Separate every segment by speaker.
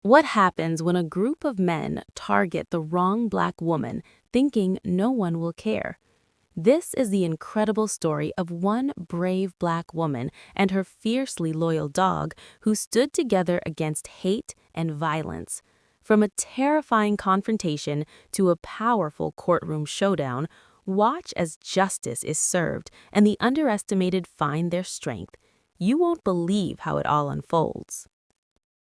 Speaker 1: What happens when a group of men target the wrong black woman, thinking no one will care? This is the incredible story of one brave black woman and her fiercely loyal dog who stood together against hate and violence. From a terrifying confrontation to a powerful courtroom showdown, watch as justice is served and the underestimated find their strength. You won't believe how it all unfolds.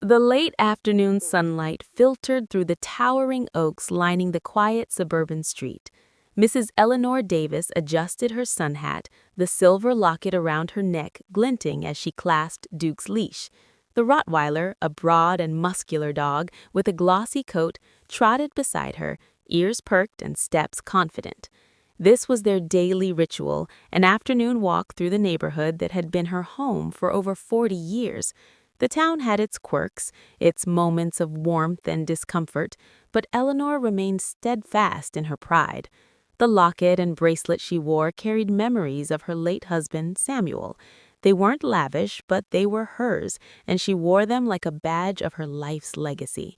Speaker 1: The late afternoon sunlight filtered through the towering oaks lining the quiet suburban street. Mrs. Eleanor Davis adjusted her sun hat, the silver locket around her neck glinting as she clasped Duke's leash. The Rottweiler, a broad and muscular dog with a glossy coat, trotted beside her, ears perked and steps confident. This was their daily ritual, an afternoon walk through the neighborhood that had been her home for over 40 years. The town had its quirks, its moments of warmth and discomfort, but Eleanor remained steadfast in her pride. The locket and bracelet she wore carried memories of her late husband, Samuel. They weren't lavish, but they were hers, and she wore them like a badge of her life's legacy.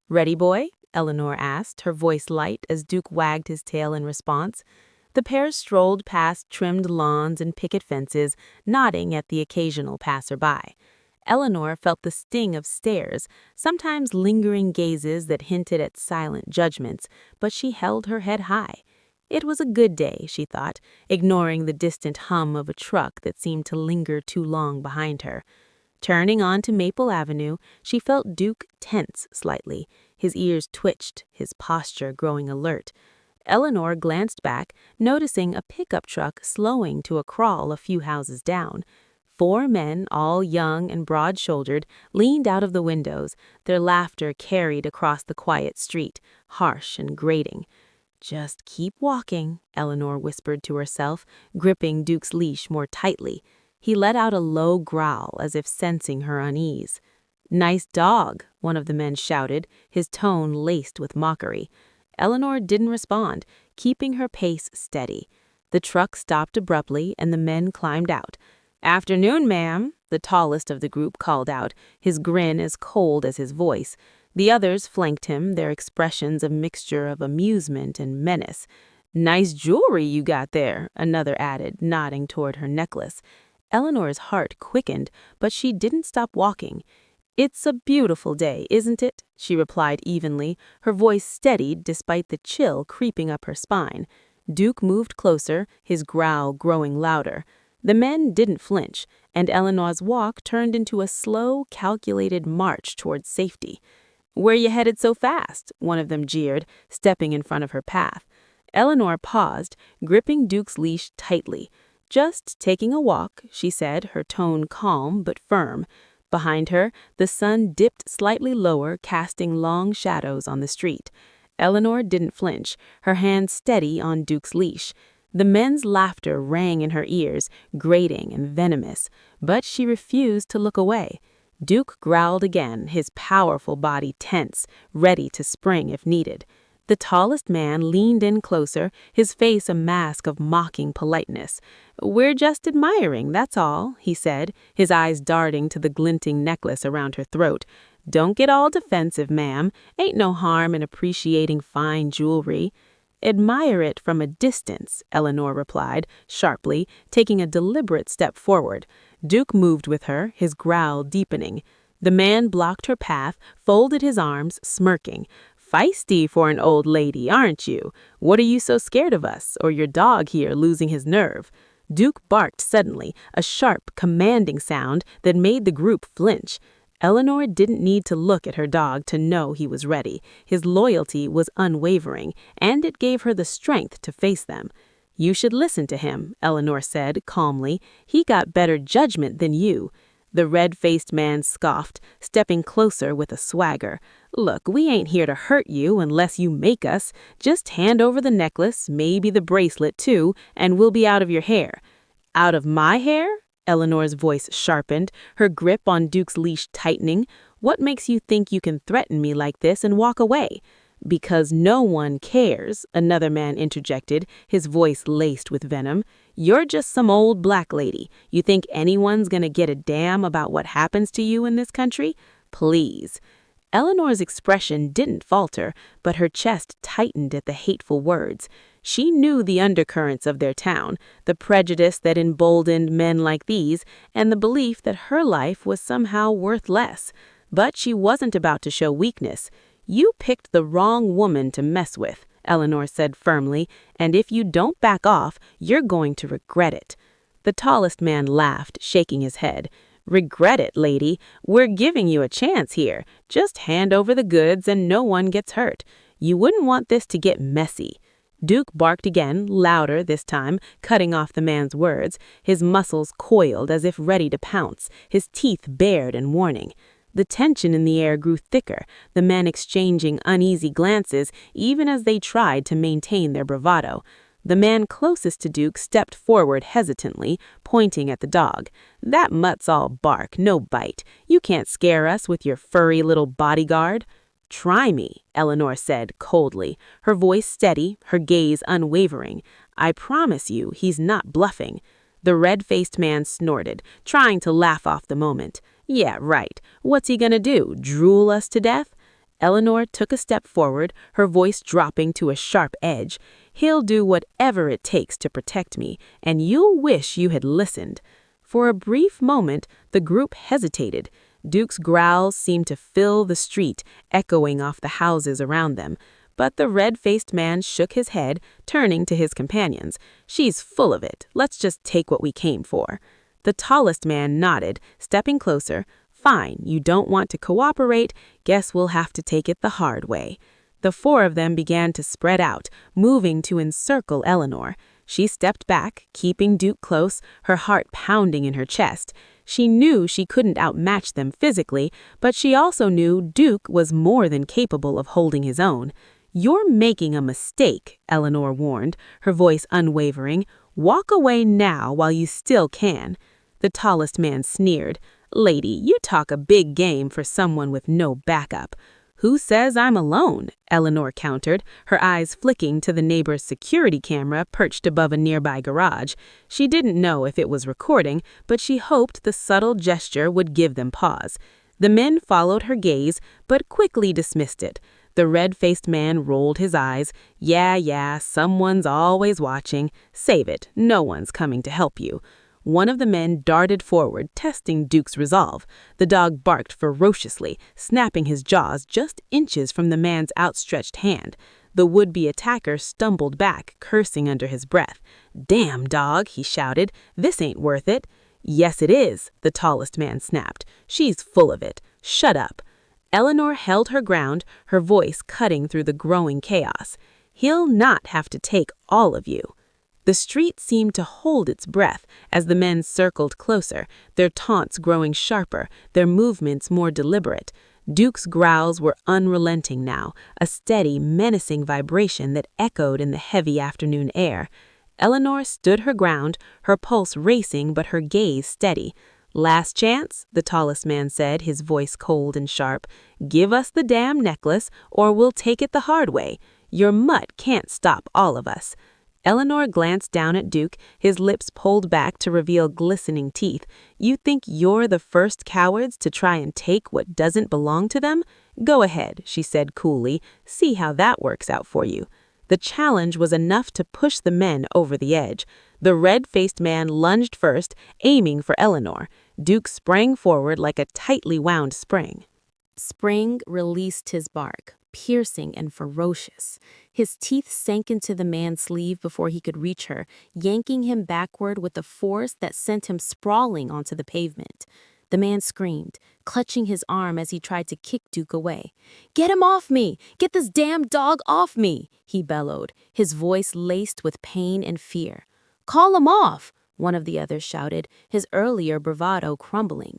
Speaker 1: "Ready, boy?" Eleanor asked, her voice light as Duke wagged his tail in response. The pair strolled past trimmed lawns and picket fences, nodding at the occasional passerby. Eleanor felt the sting of stares, sometimes lingering gazes that hinted at silent judgments, but she held her head high. It was a good day, she thought, ignoring the distant hum of a truck that seemed to linger too long behind her. Turning onto Maple Avenue, she felt Duke tense slightly. His ears twitched, his posture growing alert. Eleanor glanced back, noticing a pickup truck slowing to a crawl a few houses down. 4 men, all young and broad-shouldered, leaned out of the windows, their laughter carried across the quiet street, harsh and grating. "Just keep walking," Eleanor whispered to herself, gripping Duke's leash more tightly. He let out a low growl as if sensing her unease. "Nice dog," one of the men shouted, his tone laced with mockery. Eleanor didn't respond, keeping her pace steady. The truck stopped abruptly and the men climbed out. "Afternoon, ma'am," the tallest of the group called out, his grin as cold as his voice. The others flanked him, their expressions a mixture of amusement and menace. "Nice jewelry you got there," another added, nodding toward her necklace. Eleanor's heart quickened, but she didn't stop walking. "It's a beautiful day, isn't it?" she replied evenly, her voice steadied despite the chill creeping up her spine. Duke moved closer, his growl growing louder. The men didn't flinch, and Eleanor's walk turned into a slow, calculated march towards safety. "Where you headed so fast?" one of them jeered, stepping in front of her path. Eleanor paused, gripping Duke's leash tightly. "Just taking a walk," she said, her tone calm but firm. Behind her, the sun dipped slightly lower, casting long shadows on the street. Eleanor didn't flinch, her hand steady on Duke's leash. The men's laughter rang in her ears, grating and venomous, but she refused to look away. Duke growled again, his powerful body tense, ready to spring if needed. The tallest man leaned in closer, his face a mask of mocking politeness. "We're just admiring, that's all," he said, his eyes darting to the glinting necklace around her throat. "Don't get all defensive, ma'am. Ain't no harm in appreciating fine jewelry." "Admire it from a distance," Eleanor replied, sharply, taking a deliberate step forward. Duke moved with her, his growl deepening. The man blocked her path, folded his arms, smirking. "Feisty for an old lady, aren't you? What are you so scared of us, or your dog here losing his nerve?" Duke barked suddenly, a sharp, commanding sound that made the group flinch. Eleanor didn't need to look at her dog to know he was ready. His loyalty was unwavering, and it gave her the strength to face them. "You should listen to him," Eleanor said calmly. "He got better judgment than you." The red-faced man scoffed, stepping closer with a swagger. "Look, we ain't here to hurt you unless you make us. Just hand over the necklace, maybe the bracelet too, and we'll be out of your hair." "Out of my hair?" Eleanor's voice sharpened, her grip on Duke's leash tightening. "What makes you think you can threaten me like this and walk away?" "Because no one cares," another man interjected, his voice laced with venom. "You're just some old black lady. You think anyone's gonna get a damn about what happens to you in this country? Please." Eleanor's expression didn't falter, but her chest tightened at the hateful words. She knew the undercurrents of their town, the prejudice that emboldened men like these, and the belief that her life was somehow worth less. But she wasn't about to show weakness. "You picked the wrong woman to mess with," Eleanor said firmly, "and if you don't back off, you're going to regret it." The tallest man laughed, shaking his head. "Regret it, lady. We're giving you a chance here. Just hand over the goods and no one gets hurt. You wouldn't want this to get messy." Duke barked again, louder this time, cutting off the man's words. His muscles coiled as if ready to pounce, his teeth bared in warning. The tension in the air grew thicker, the men exchanging uneasy glances even as they tried to maintain their bravado. The man closest to Duke stepped forward hesitantly, pointing at the dog. "That mutt's all bark, no bite. You can't scare us with your furry little bodyguard." "Try me," Eleanor said coldly, her voice steady, her gaze unwavering. "I promise you he's not bluffing." The red-faced man snorted, trying to laugh off the moment. "Yeah, right. What's he gonna do, drool us to death?" Eleanor took a step forward, her voice dropping to a sharp edge. "He'll do whatever it takes to protect me, and you'll wish you had listened." For a brief moment, the group hesitated. Duke's growls seemed to fill the street, echoing off the houses around them. But the red-faced man shook his head, turning to his companions. "She's full of it. Let's just take what we came for." The tallest man nodded, stepping closer. "Fine, you don't want to cooperate. Guess we'll have to take it the hard way." The four of them began to spread out, moving to encircle Eleanor. She stepped back, keeping Duke close, her heart pounding in her chest. She knew she couldn't outmatch them physically, but she also knew Duke was more than capable of holding his own. "You're making a mistake," Eleanor warned, her voice unwavering. "Walk away now while you still can." The tallest man sneered. "Lady, you talk a big game for someone with no backup." "Who says I'm alone?" Eleanor countered, her eyes flicking to the neighbor's security camera perched above a nearby garage. She didn't know if it was recording, but she hoped the subtle gesture would give them pause. The men followed her gaze, but quickly dismissed it. The red-faced man rolled his eyes. Yeah, someone's always watching. Save it, no one's coming to help you." One of the men darted forward, testing Duke's resolve. The dog barked ferociously, snapping his jaws just inches from the man's outstretched hand. The would-be attacker stumbled back, cursing under his breath. "Damn, dog," he shouted. "This ain't worth it." "Yes, it is," the tallest man snapped. "She's full of it. Shut up." Eleanor held her ground, her voice cutting through the growing chaos. "He'll not have to take all of you." The street seemed to hold its breath as the men circled closer, their taunts growing sharper, their movements more deliberate. Duke's growls were unrelenting now, a steady, menacing vibration that echoed in the heavy afternoon air. Eleanor stood her ground, her pulse racing but her gaze steady. "Last chance," the tallest man said, his voice cold and sharp. "Give us the damn necklace, or we'll take it the hard way. Your mutt can't stop all of us." Eleanor glanced down at Duke, his lips pulled back to reveal glistening teeth. "You think you're the first cowards to try and take what doesn't belong to them? Go ahead," she said coolly. "See how that works out for you." The challenge was enough to push the men over the edge. The red-faced man lunged first, aiming for Eleanor. Duke sprang forward like a tightly wound spring. Spring released his bark, piercing and ferocious. His teeth sank into the man's sleeve before he could reach her, yanking him backward with a force that sent him sprawling onto the pavement. The man screamed, clutching his arm as he tried to kick Duke away. "Get him off me! Get this damn dog off me!" he bellowed, his voice laced with pain and fear. "Call him off!" one of the others shouted, his earlier bravado crumbling.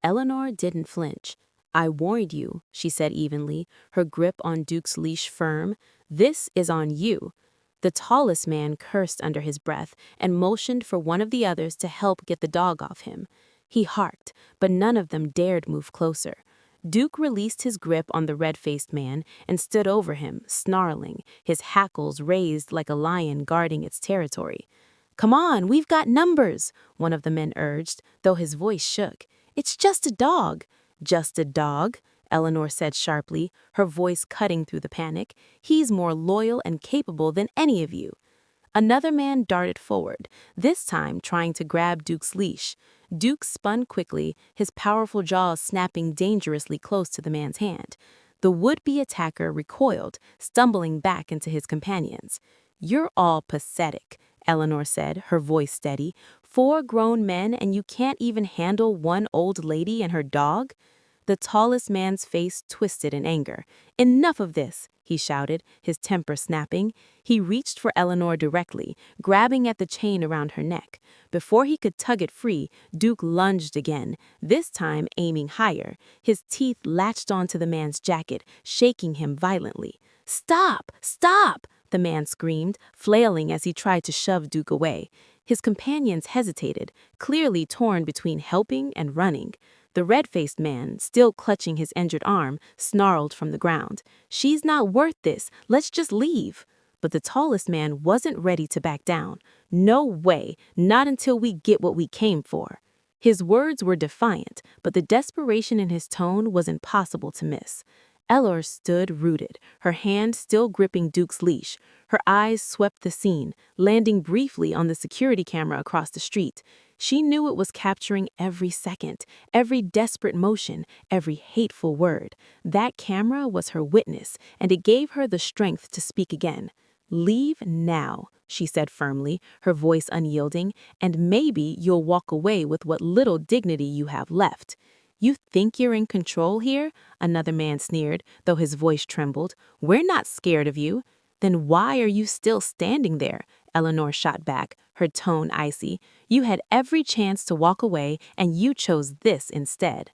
Speaker 1: Eleanor didn't flinch. "I warned you," she said evenly, her grip on Duke's leash firm. "This is on you." The tallest man cursed under his breath and motioned for one of the others to help get the dog off him. He harked, but none of them dared move closer. Duke released his grip on the red-faced man and stood over him, snarling, his hackles raised like a lion guarding its territory. "Come on, we've got numbers," one of the men urged, though his voice shook. "It's just a dog." "Just a dog?" Eleanor said sharply, her voice cutting through the panic. "He's more loyal and capable than any of you." Another man darted forward, this time trying to grab Duke's leash. Duke spun quickly, his powerful jaws snapping dangerously close to the man's hand. The would-be attacker recoiled, stumbling back into his companions. "You're all pathetic," Eleanor said, her voice steady. "4 grown men and you can't even handle one old lady and her dog?" The tallest man's face twisted in anger. "Enough of this," he shouted, his temper snapping. He reached for Eleanor directly, grabbing at the chain around her neck. Before he could tug it free, Duke lunged again, this time aiming higher. His teeth latched onto the man's jacket, shaking him violently. "Stop! Stop!" the man screamed, flailing as he tried to shove Duke away. His companions hesitated, clearly torn between helping and running. The red-faced man, still clutching his injured arm, snarled from the ground. "She's not worth this. Let's just leave." But the tallest man wasn't ready to back down. "No way, not until we get what we came for." His words were defiant, but the desperation in his tone was impossible to miss. Eleanor stood rooted, her hand still gripping Duke's leash. Her eyes swept the scene, landing briefly on the security camera across the street. She knew it was capturing every second, every desperate motion, every hateful word. That camera was her witness, and it gave her the strength to speak again. "Leave now," she said firmly, her voice unyielding, "and maybe you'll walk away with what little dignity you have left." "You think you're in control here?" another man sneered, though his voice trembled. "We're not scared of you." "Then why are you still standing there?" Eleanor shot back, her tone icy. "You had every chance to walk away, and you chose this instead."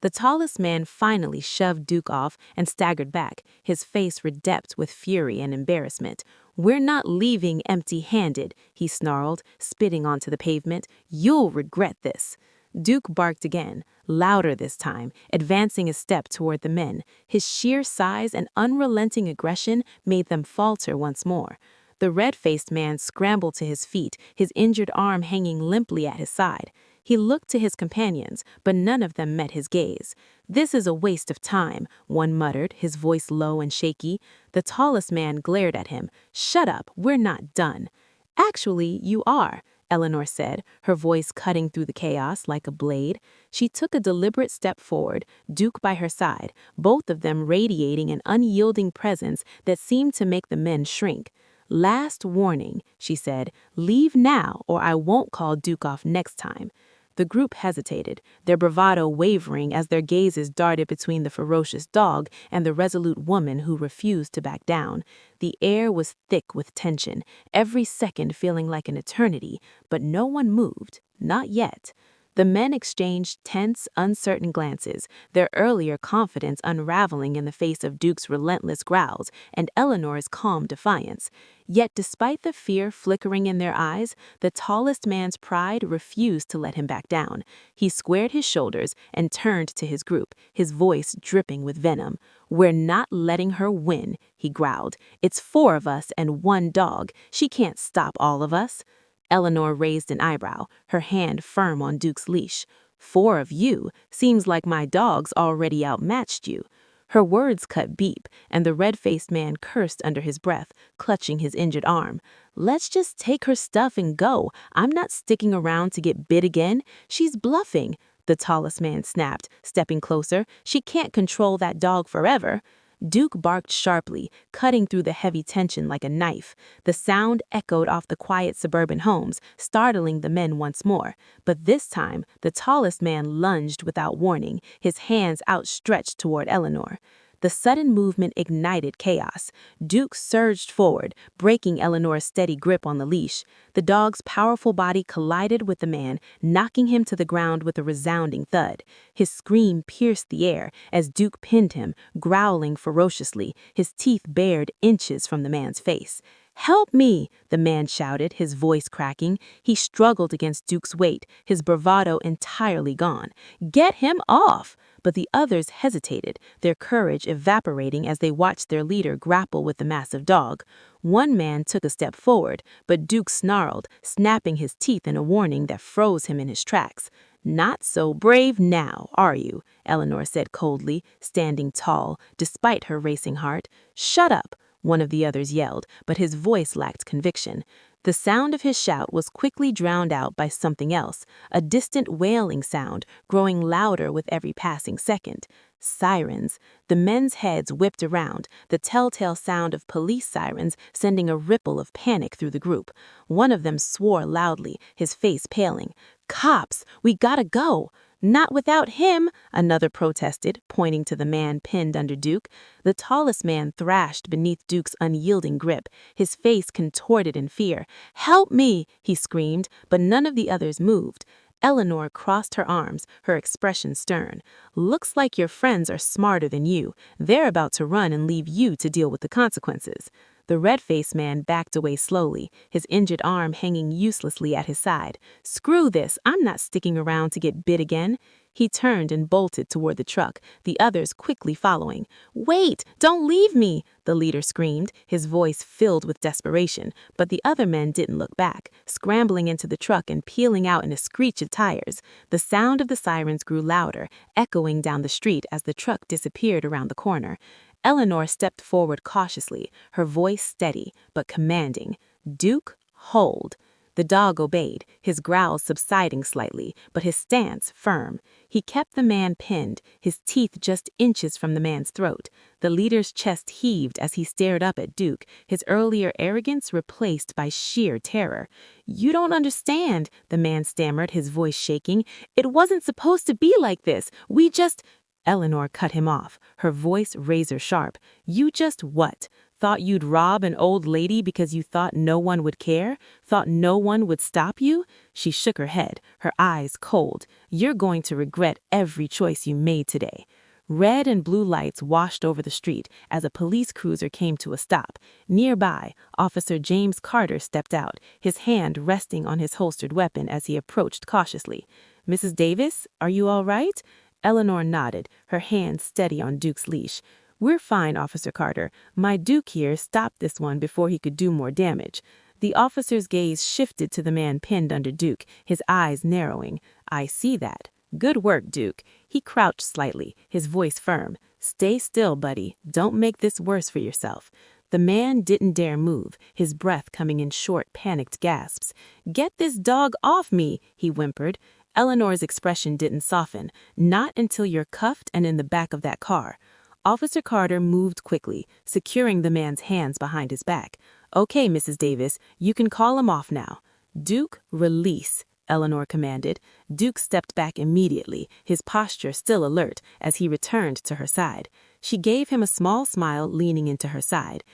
Speaker 1: The tallest man finally shoved Duke off and staggered back, his face redept with fury and embarrassment. "We're not leaving empty-handed," he snarled, spitting onto the pavement. "You'll regret this." Duke barked again, louder this time, advancing a step toward the men. His sheer size and unrelenting aggression made them falter once more. The red-faced man scrambled to his feet, his injured arm hanging limply at his side. He looked to his companions, but none of them met his gaze. "This is a waste of time," one muttered, his voice low and shaky. The tallest man glared at him. "Shut up, we're not done." "Actually, you are," Eleanor said, her voice cutting through the chaos like a blade. She took a deliberate step forward, Duke by her side, both of them radiating an unyielding presence that seemed to make the men shrink. "Last warning," she said. "Leave now, or I won't call Duke off next time." The group hesitated, their bravado wavering as their gazes darted between the ferocious dog and the resolute woman who refused to back down. The air was thick with tension, every second feeling like an eternity, but no one moved, not yet. The men exchanged tense, uncertain glances, their earlier confidence unraveling in the face of Duke's relentless growls and Eleanor's calm defiance. Yet despite the fear flickering in their eyes, the tallest man's pride refused to let him back down. He squared his shoulders and turned to his group, his voice dripping with venom. "We're not letting her win," he growled. "It's 4 of us and 1 dog. She can't stop all of us." Eleanor raised an eyebrow, her hand firm on Duke's leash. "4 of you? Seems like my dogs already outmatched you." Her words cut deep, and the red-faced man cursed under his breath, clutching his injured arm. "Let's just take her stuff and go. I'm not sticking around to get bit again. She's bluffing," the tallest man snapped, stepping closer. "She can't control that dog forever." Duke barked sharply, cutting through the heavy tension like a knife. The sound echoed off the quiet suburban homes, startling the men once more. But this time, the tallest man lunged without warning, his hands outstretched toward Eleanor. The sudden movement ignited chaos. Duke surged forward, breaking Eleanor's steady grip on the leash. The dog's powerful body collided with the man, knocking him to the ground with a resounding thud. His scream pierced the air as Duke pinned him, growling ferociously, his teeth bared inches from the man's face. "Help me!" the man shouted, his voice cracking. He struggled against Duke's weight, his bravado entirely gone. "Get him off!" But the others hesitated, their courage evaporating as they watched their leader grapple with the massive dog. One man took a step forward, but Duke snarled, snapping his teeth in a warning that froze him in his tracks. "Not so brave now, are you?" Eleanor said coldly, standing tall, despite her racing heart. "Shut up!" one of the others yelled, but his voice lacked conviction. The sound of his shout was quickly drowned out by something else, a distant wailing sound, growing louder with every passing second. Sirens. The men's heads whipped around, the telltale sound of police sirens sending a ripple of panic through the group. One of them swore loudly, his face paling. "Cops! We gotta go!" "Not without him," another protested, pointing to the man pinned under Duke. The tallest man thrashed beneath Duke's unyielding grip, his face contorted in fear. "Help me!" he screamed, but none of the others moved. Eleanor crossed her arms, her expression stern. "Looks like your friends are smarter than you. They're about to run and leave you to deal with the consequences." The red-faced man backed away slowly, his injured arm hanging uselessly at his side. "Screw this, I'm not sticking around to get bit again." He turned and bolted toward the truck, the others quickly following. "Wait, don't leave me!" the leader screamed, his voice filled with desperation, but the other men didn't look back, scrambling into the truck and peeling out in a screech of tires. The sound of the sirens grew louder, echoing down the street as the truck disappeared around the corner. Eleanor stepped forward cautiously, her voice steady but commanding. "Duke, hold." The dog obeyed, his growls subsiding slightly, but his stance firm. He kept the man pinned, his teeth just inches from the man's throat. The leader's chest heaved as he stared up at Duke, his earlier arrogance replaced by sheer terror. "You don't understand," the man stammered, his voice shaking. "It wasn't supposed to be like this. We just—" Eleanor cut him off, her voice razor sharp. "You just what? Thought you'd rob an old lady because you thought no one would care? Thought no one would stop you?" She shook her head, her eyes cold. "You're going to regret every choice you made today." Red and blue lights washed over the street as a police cruiser came to a stop. Nearby, Officer James Carter stepped out, his hand resting on his holstered weapon as he approached cautiously. "Mrs. Davis, are you all right?" Eleanor nodded, her hand steady on Duke's leash. "We're fine, Officer Carter. My Duke here stopped this one before he could do more damage." The officer's gaze shifted to the man pinned under Duke, his eyes narrowing. "I see that. Good work, Duke." He crouched slightly, his voice firm. "Stay still, buddy. Don't make this worse for yourself." The man didn't dare move, his breath coming in short, panicked gasps. "Get this dog off me," he whimpered. Eleanor's expression didn't soften, not until you're cuffed and in the back of that car. Officer Carter moved quickly, securing the man's hands behind his back. "Okay, Mrs. Davis, you can call him off now." "Duke, release," Eleanor commanded. Duke stepped back immediately, his posture still alert, as he returned to her side. She gave him a small smile, leaning into her side.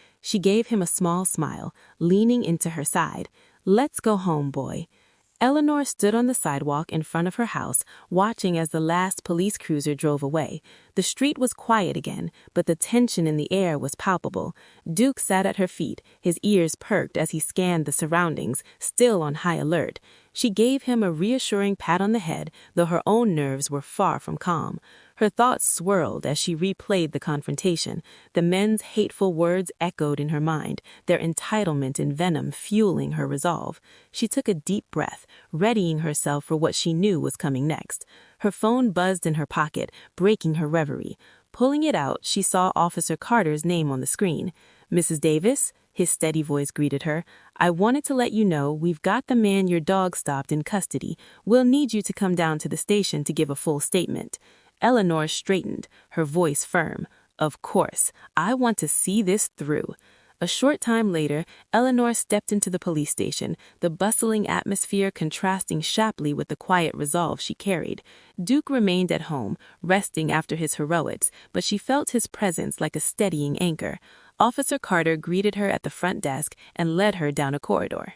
Speaker 1: "Let's go home, boy." Eleanor stood on the sidewalk in front of her house, watching as the last police cruiser drove away. The street was quiet again, but the tension in the air was palpable. Duke sat at her feet, his ears perked as he scanned the surroundings, still on high alert. She gave him a reassuring pat on the head, though her own nerves were far from calm. Her thoughts swirled as she replayed the confrontation. The men's hateful words echoed in her mind, their entitlement and venom fueling her resolve. She took a deep breath, readying herself for what she knew was coming next. Her phone buzzed in her pocket, breaking her reverie. Pulling it out, she saw Officer Carter's name on the screen. "Mrs. Davis?" His steady voice greeted her. "I wanted to let you know we've got the man your dog stopped in custody. We'll need you to come down to the station to give a full statement." Eleanor straightened, her voice firm. "Of course, I want to see this through." A short time later, Eleanor stepped into the police station, the bustling atmosphere contrasting sharply with the quiet resolve she carried. Duke remained at home, resting after his heroics, but she felt his presence like a steadying anchor. Officer Carter greeted her at the front desk and led her down a corridor.